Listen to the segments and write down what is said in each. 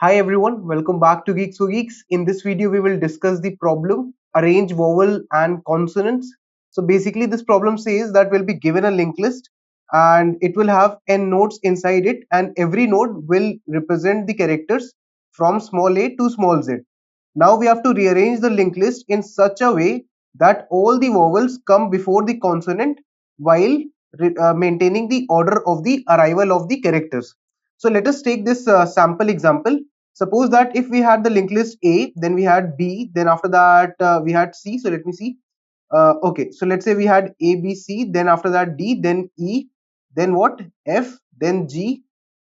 Hi everyone, welcome back to Geeks for Geeks. In this video, we will discuss the problem arrange vowel and consonants. So basically, this problem says that we'll be given a linked list and it will have n nodes inside it, and every node will represent the characters from small a to small z. Now we have to rearrange the linked list in such a way that all the vowels come before the consonant while maintaining the order of the arrival of the characters. So let us take this sample example. Suppose that if we had the linked list A, then we had B, then after that we had C. So let me see. Okay, so let's say we had A, B, C, then after that D, then E, then what? F, then G,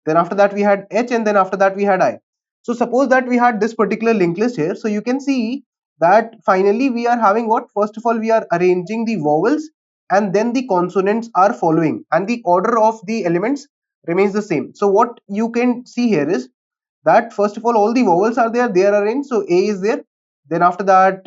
then after that we had H, and then after that we had I. So suppose that we had this particular linked list here. So you can see that finally we are having what? First of all, we are arranging the vowels and then the consonants are following, and the order of the elements remains the same. So what you can see here is that first of all the vowels are there, they are arranged. So A is there, then after that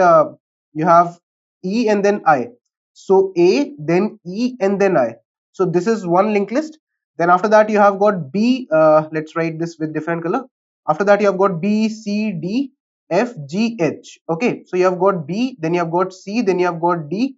you have E and then I. So A, then E, and then I. So this is one linked list. Then after that you have got B. Let's write this with different color. After that you have got B, C, D, F, G, H. Okay, so you have got B, then you have got C, then you have got D,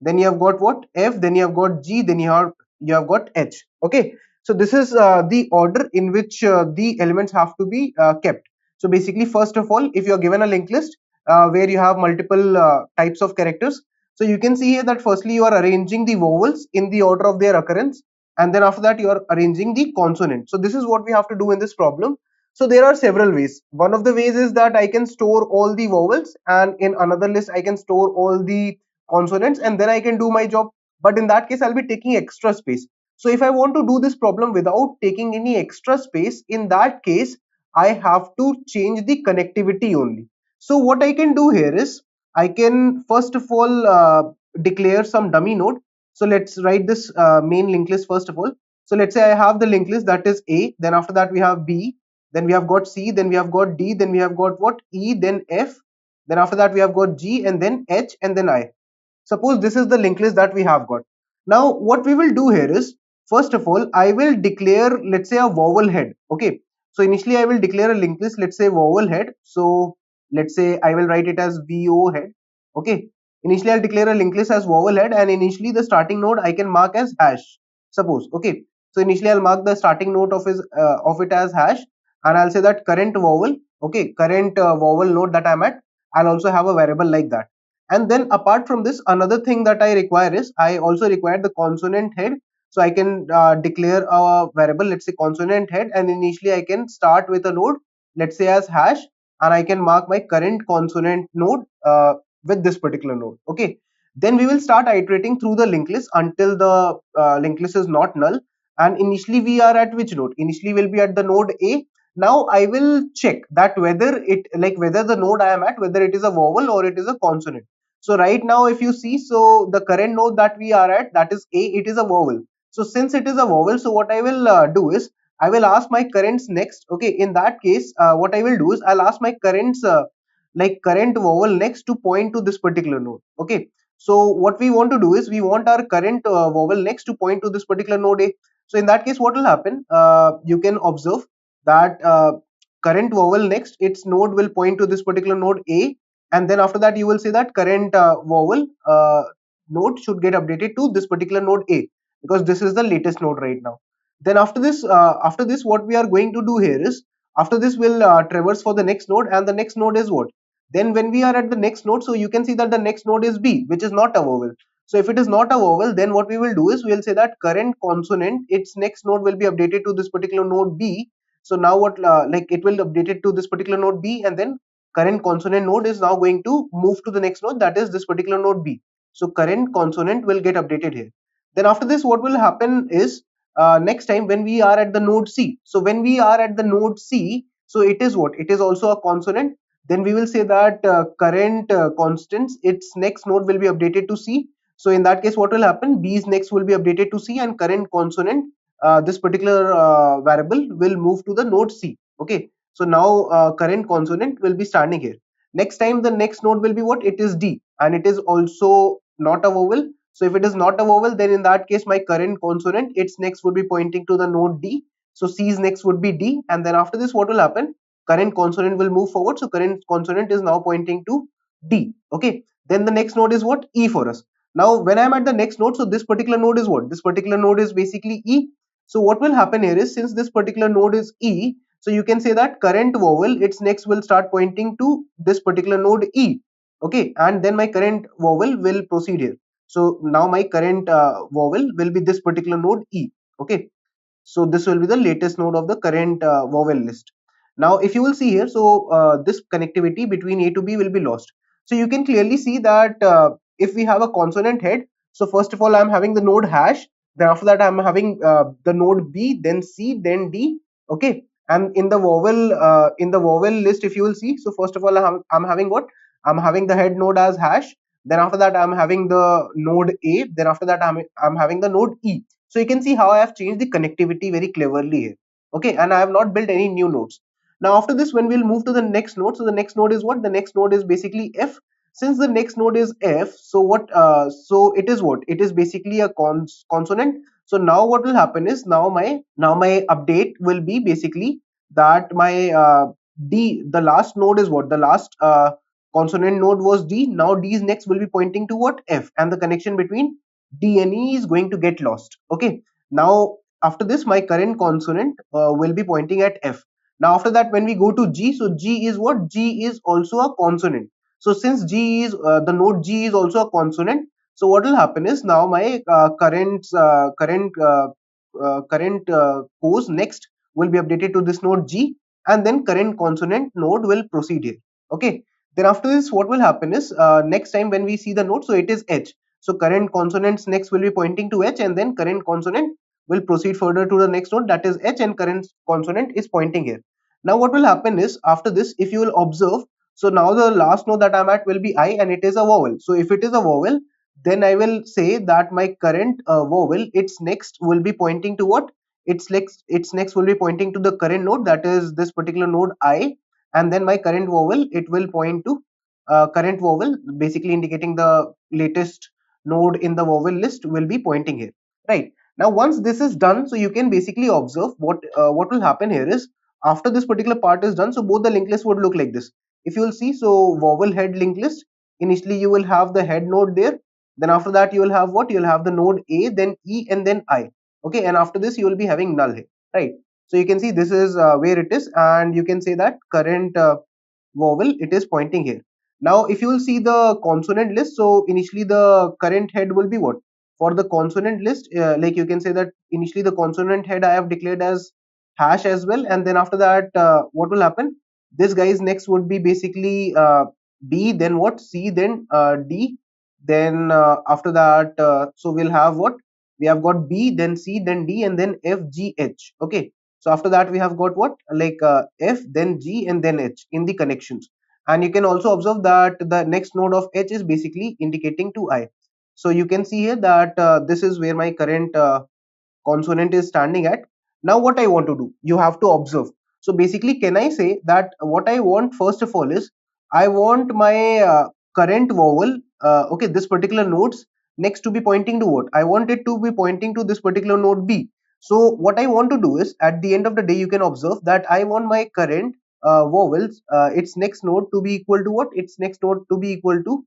then you have got what? F, then you have got G, then you have got H. Okay, so this is the order in which the elements have to be kept. So basically, first of all, if you are given a linked list where you have multiple types of characters, so you can see here that firstly you are arranging the vowels in the order of their occurrence, and then after that you are arranging the consonant. So this is what we have to do in this problem. So there are several ways. One of the ways is that I can store all the vowels, and in another list I can store all the consonants, and then I can do my job. But in that case I'll be taking extra space. So if I want to do this problem without taking any extra space, in that case I have to change the connectivity only. So what I can do here is I can first of all declare some dummy node. So let's write this main linked list first of all. So let's say I have the linked list that is A, then after that we have B, then we have got C, then we have got D, then we have got what? E, then F, then after that we have got G, and then H, and then I. Suppose this is the linked list that we have got. Now what we will do here is, first of all I will declare, let's say, a vowel head. Okay, so initially I will declare a linked list, let's say vowel head. So let's say I will write it as VO head. Okay, initially I'll declare a linked list as vowel head, and initially the starting node I can mark as hash, suppose. Okay, so initially I'll mark the starting node of it as hash, and I'll say that current vowel. Okay, current vowel node that I'm at, I'll also have a variable like that. And then apart from this, another thing that I require is I also require the consonant head. So I can declare a variable, let's say consonant head, and initially I can start with a node, let's say as hash, and I can mark my current consonant node with this particular node. Okay, then we will start iterating through the linked list until the linked list is not null. And initially we are at which node? Initially we'll be at the node A. Now I will check that whether the node I am at, whether it is a vowel or it is a consonant. So right now if you see, so the current node that we are at, that is A, it is a vowel. So since it is a vowel, so what I will do is I will ask my currents next. Okay, in that case what I will do is I'll ask my currents current vowel next to point to this particular node. Okay, so what we want to do is we want our current vowel next to point to this particular node A. So in that case what will happen, you can observe that current vowel next, its node will point to this particular node A, and then after that you will say that current vowel node should get updated to this particular node A, because this is the latest node right now. Then after this what we are going to do here is, after this we'll traverse for the next node, and the next node is what? Then when we are at the next node, so you can see that the next node is B, which is not a vowel. So if it is not a vowel, then what we will do is we'll say that current consonant, its next node will be updated to this particular node B. So now what it will update it to this particular node B, and then current consonant node is now going to move to the next node, that is this particular node B. So current consonant will get updated here. Then after this what will happen is, next time when we are at the node C, so when we are at the node C, so it is what? It is also a consonant. Then we will say that current constants, its next node will be updated to C. So in that case what will happen? B's next will be updated to C, and current consonant, this particular variable will move to the node C. Okay, so now current consonant will be standing here. Next time the next node will be what? It is D, and it is also not a vowel. So if it is not a vowel, then in that case my current consonant, its next would be pointing to the node D. So C's next would be D, and then after this what will happen? current consonant will move forward. So current consonant is now pointing to D. Okay. Then the next node is what? E for us. Now when I'm at the next node, so this particular node is what? This particular node is basically E. So what will happen here is, since this particular node is E, so you can say that current vowel, its next will start pointing to this particular node E. Okay. And then my current vowel will proceed here. So now my current vowel will be this particular node E. Okay. So this will be the latest node of the current vowel list. Now if you will see here, so this connectivity between A to B will be lost. So you can clearly see that if we have a consonant head, so first of all I'm having the node hash, then after that I'm having the node B, then C, then D. Okay. And in the vowel list, if you will see, so first of all I'm having what? I'm having the head node as hash, then after that I'm having the node A, then after that I'm having the node E. So you can see how I have changed the connectivity very cleverly here. Okay. And I have not built any new nodes. Now after this, when we'll move to the next node, so the next node is what? The next node is basically F. Since the next node is F, so so it is what? It is basically a consonant. So now what will happen is, now my update will be basically that my D, the last node is what? The last consonant node was D. Now D's next will be pointing to what? F, and the connection between D and E is going to get lost. Okay. Now after this, my current consonant will be pointing at F. Now after that, when we go to G, so G is what? G is also a consonant. So since G is the node G is also a consonant, so what will happen is, now my current pose next will be updated to this node G, and then current consonant node will proceed here. Okay. Then after this, what will happen is, next time when we see the node, so it is H. So current consonants next will be pointing to H, and then current consonant will proceed further to the next node, that is H, and current consonant is pointing here. Now what will happen is, after this, if you will observe, so now the last node that I'm at will be I, and it is a vowel. So if it is a vowel, then I will say that my current vowel, its next will be pointing to what? Its next will be pointing to the current node, that is this particular node I, and then my current vowel, it will point to current vowel, basically indicating the latest node in the vowel list will be pointing here. Right. Now once this is done, so you can basically observe what will happen here is, after this particular part is done, so both the linked list would look like this. If you will see, so vowel head linked list, initially you will have the head node there, then after that you will have what? You will have the node A, then E, and then I. Okay. And after this you will be having null here. Right. So you can see this is where it is, and you can say that current vowel, it is pointing here. Now if you will see the consonant list, so initially the current head will be what? For the consonant list, like you can say that initially the consonant head I have declared as hash as well, and then after that what will happen? This guy's next would be basically B, then what? C, then D, then after that, so we'll have what? We have got B, then C, then D, and then F, G, H. Okay. So after that we have got what? Like F, then G, and then H in the connections. And you can also observe that the next node of H is basically indicating to I. So you can see here that this is where my current consonant is standing at. Now what I want to do, you have to observe. So basically, can I say that what I want first of all is, I want my current vowel, okay, this particular nodes next to be pointing to what? I want it to be pointing to this particular node B. So what I want to do is, at the end of the day, you can observe that I want my current vowels, its next node to be equal to what? Its next node to be equal to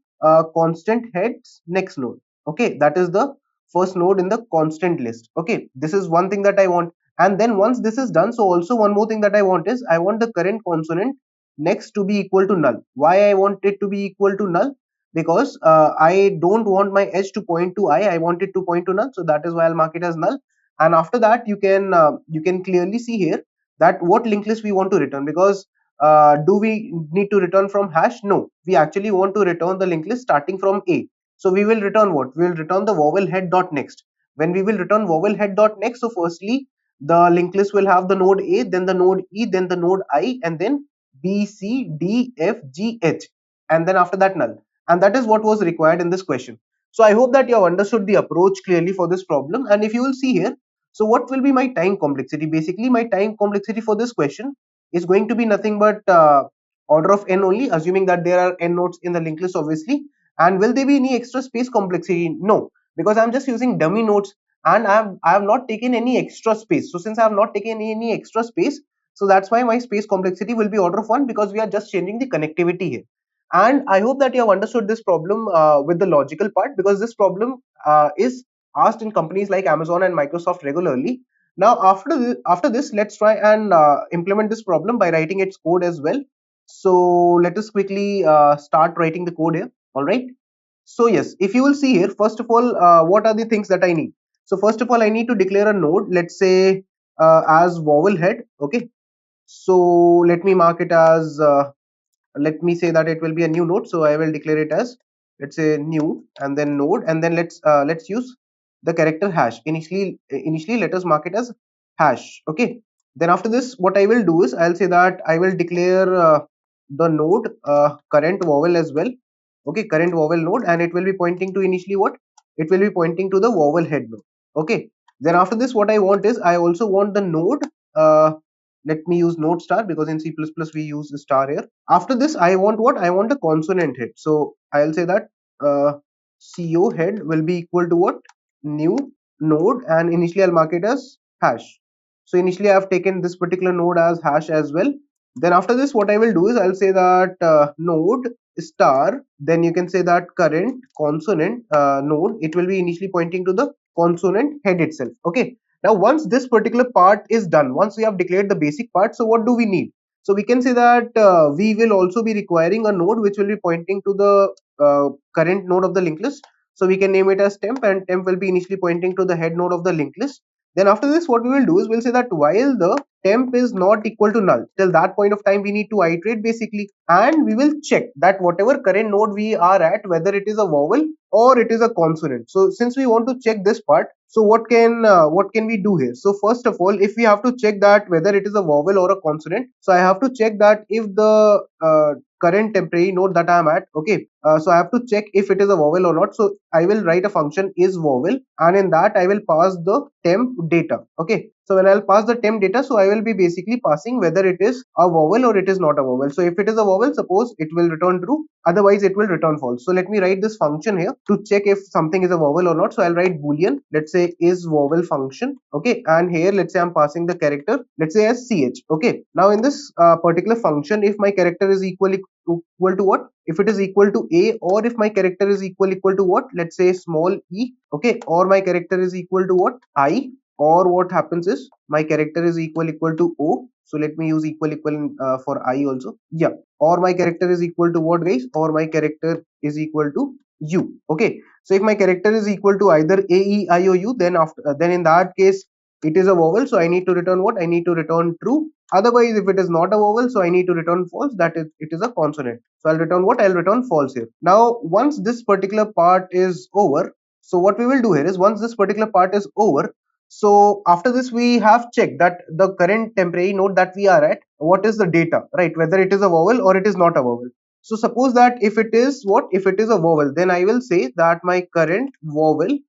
constant heads next node. Okay, that is the first node in the constant list. Okay, this is one thing that I want. And then once this is done, so also one more thing that I want is, I want the current consonant next to be equal to null. Why I want it to be equal to null? Because I don't want my h to point to I want it to point to null, so that is why I'll mark it as null. And after that, you can clearly see here that what linked list we want to return, because do we need to return from hash? No, we actually want to return the linked list starting from A. So we will return what? We will return the vowel head dot next. When we will return vowel head dot next, so firstly the linked list will have the node A, then the node E, then the node I, and then B, C, D, F, G, H, and then after that null. And that is what was required in this question. So I hope that you have understood the approach clearly for this problem. And if you will see here, so what will be my time complexity? Basically, my time complexity for this question is going to be nothing but order of n only, assuming that there are n nodes in the linked list, obviously. And will there be any extra space complexity? No, because I'm just using dummy nodes, and I have not taken any extra space. So since I have not taken any extra space, So that's why my space complexity will be order of 1, because we are just changing the connectivity here. And I hope that you have understood this problem with the logical part, because this problem is asked in companies like Amazon and Microsoft regularly. Now after this, let's try and implement this problem by writing its code as well. So let us quickly start writing the code here. All right. So yes, if you will see here, first of all, what are the things that I need? So first of all, I need to declare a node, let's say as vowel head. Okay. So let me mark it as let me say that it will be a new node, so I will declare it as, let's say, new, and then node, and then let's use the character hash. Initially let us mark it as hash. Okay. Then after this, what I will do is, I'll say that I will declare the node current vowel as well. Okay, current vowel node, and it will be pointing to initially what, it will be pointing to the vowel head node. Okay. Then after this, what I want is, I also want the node, uh, let me use node star, because in C++ we use star here. After this, I want what, I want a consonant head. So I'll say that co head will be equal to what, new node, and initially I'll mark it as hash. So initially I've taken this particular node as hash as well. Then after this, what I will do is, I'll say that node star, then you can say that current consonant node, it will be initially pointing to the consonant head itself. Okay. Now once this particular part is done, once we have declared the basic part, so what do we need? So we can say that we will also be requiring a node which will be pointing to the current node of the linked list. So we can name it as temp, and temp will be initially pointing to the head node of the linked list. Then after this, what we will do is, we'll say that while the temp is not equal to null, till that point of time we need to iterate basically, and we will check that whatever current node we are at, whether it is a vowel or it is a consonant. So since we want to check this part, so what can we do here? So first of all, if we have to check that whether it is a vowel or a consonant, so I have to check that if the current temporary node that I am at, okay, so I have to check if it is a vowel or not. So I will write a function is vowel, and in that I will pass the temp data. Okay. So when I'll pass the temp data, so I will be basically passing whether it is a vowel or it is not a vowel. So if it is a vowel, suppose it will return true, otherwise it will return false. So let me write this function here to check if something is a vowel or not. So I'll write boolean, let's say is vowel function. Okay. And here let's say I'm passing the character, let's say as ch. Okay. Now in this particular function, if my character is equal to what, if it is equal to a, or if my character is equal to what, let's say small e. Okay. Or my character is equal to what, I, or what happens is my character is equal to o. So let me use equal for I also. Yeah. Or my character is equal to what, guys, or my character is equal to u. Okay. So if my character is equal to either a, e, I, o, u, then after then in that case it is a vowel, so I need to return what, I need to return true. Otherwise, if it is not a vowel, so I need to return false, that is it is a consonant. So I'll return what, I'll return false here. Now once this particular part is over, so what we will do here is, once this particular part is over, so after this we have checked that the current temporary node that we are at, what is the data, right, whether it is a vowel or it is not a vowel. So suppose that if it is what, if it is a vowel, then I will say that my current vowel,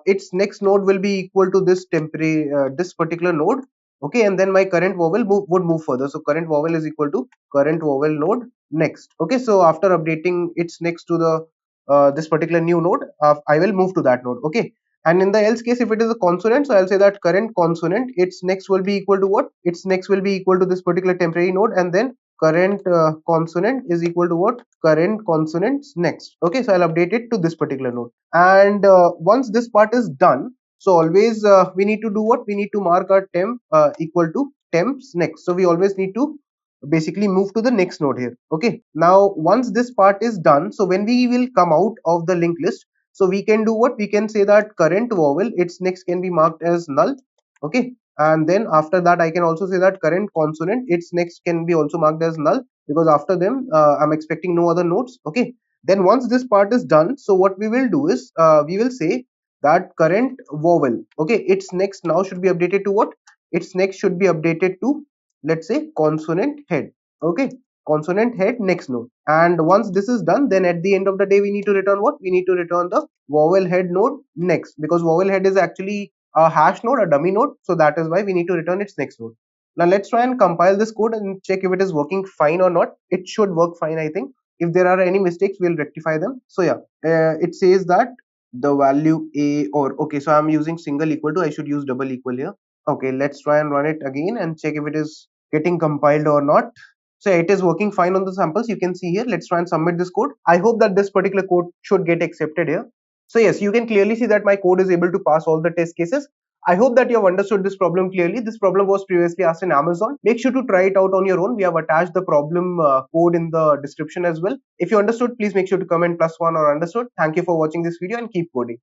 its next node will be equal to this temporary this particular node. Okay. And then my current vowel would move further. So current vowel is equal to current vowel node next. Okay. So after updating its next to the this particular new node, I will move to that node. Okay. And in the else case, if it is a consonant, so I'll say that current consonant, its next will be equal to what, its next will be equal to this particular temporary node, and then current consonant is equal to what, current consonants next. Okay. So I'll update it to this particular node. And once this part is done, so always we need to do what, we need to mark our temp equal to temps next. So we always need to basically move to the next node here. Okay. Now once this part is done, so when we will come out of the linked list, so we can do what, we can say that current vowel, its next can be marked as null. Okay. And then after that, I can also say that current consonant, its next can be also marked as null, because after them I'm expecting no other nodes. Okay. Then once this part is done, so what we will do is we will say that current vowel, okay, its next now should be updated to what, its next should be updated to, let's say, consonant head. Okay. Consonant head next node. And once this is done, then at the end of the day we need to return what, we need to return the vowel head node next, because vowel head is actually a hash node, a dummy node, so that is why we need to return its next node. Now let's try and compile this code and check if it is working fine or not. It should work fine, I think. If there are any mistakes, we'll rectify them. So yeah, it says that the value a, or okay, so I'm using single equal to, I should use double equal here. Okay, let's try and run it again and check if it is getting compiled or not. So it is working fine on the samples. You can see here. Let's try and submit this code. I hope that this particular code should get accepted here. So yes, you can clearly see that my code is able to pass all the test cases. I hope that you have understood this problem clearly. This problem was previously asked in Amazon. Make sure to try it out on your own. We have attached the problem code in the description as well. If you understood, please make sure to comment +1 or understood. Thank you for watching this video and keep coding.